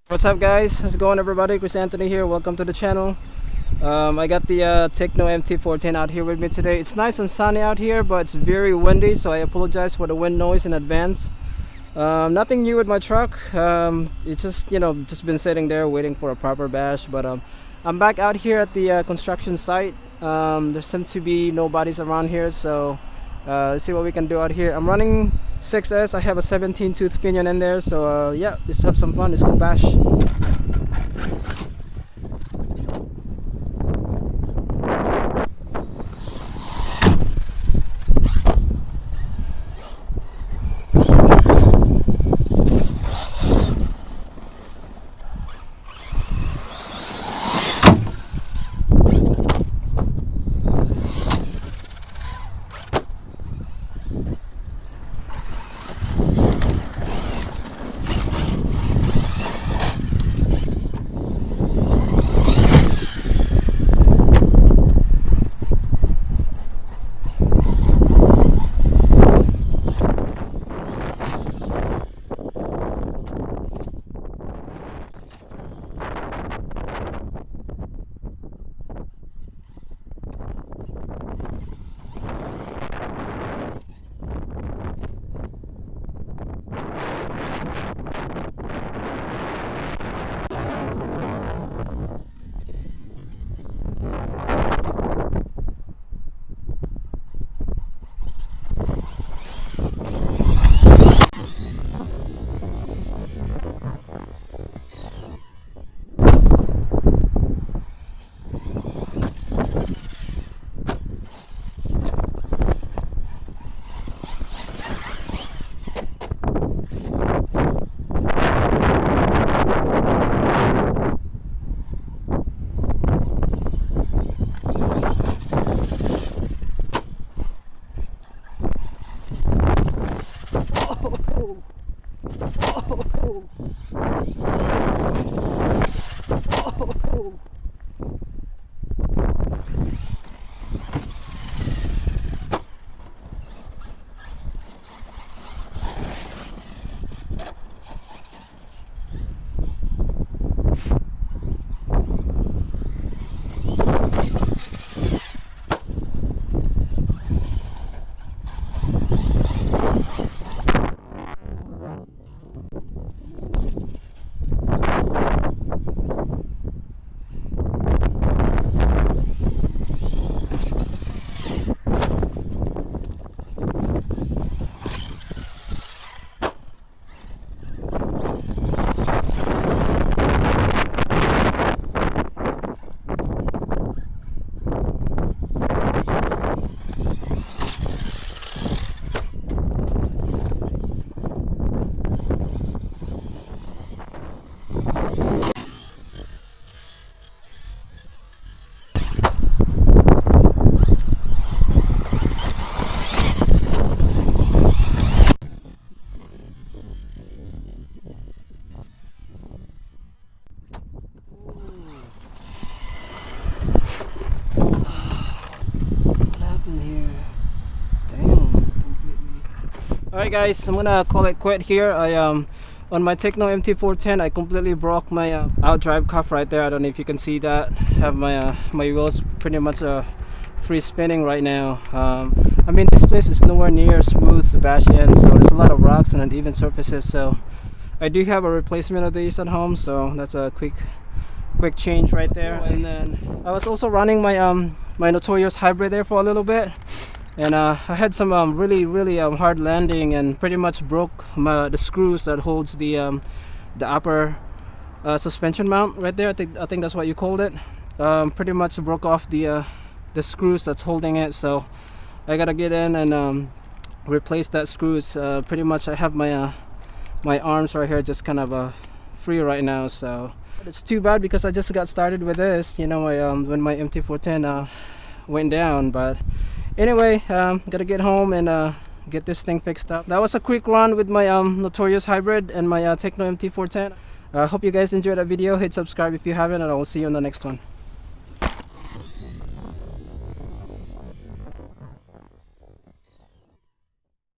What's up guys, how's it going everybody? Chris Anthony here, welcome to the channel. I got the Tekno MT410 out here with me today. It's nice and sunny out here, but it's very windy, so I apologize for the wind noise in advance. Nothing new with my truck. It's just, just been sitting there waiting for a proper bash, but I'm back out here at the construction site. There seems to be no bodies around here, so let's see what we can do out here. I'm running 6S. I have a 17 tooth pinion in there, so yeah, let's have some fun. Let's go bash. Alright guys, I'm gonna call it quit here. On my Tekno MT410 I completely broke my outdrive cuff right there. I don't know if you can see that. Have my my wheels pretty much free spinning right now. I mean, this place is nowhere near smooth to bash in, so there's a lot of rocks and uneven surfaces, so I do have a replacement of these at home, so that's a quick change right there. And then I was also running my my Notorious Hybrid there for a little bit, and I had some really hard landing and pretty much broke the screws that holds the upper suspension mount right there. I think that's what you called it. Pretty much broke off the screws that's holding it, so I gotta get in and replace that screws. Pretty much I have my my arms right here just kind of free right now, so it's too bad because I just got started with this, when my MT410 went down. But anyway, gotta get home and get this thing fixed up. That was a quick run with my Notorious Hybrid and my Tekno MT410. Hope you guys enjoyed that video. Hit subscribe if you haven't, and I will see you on the next one.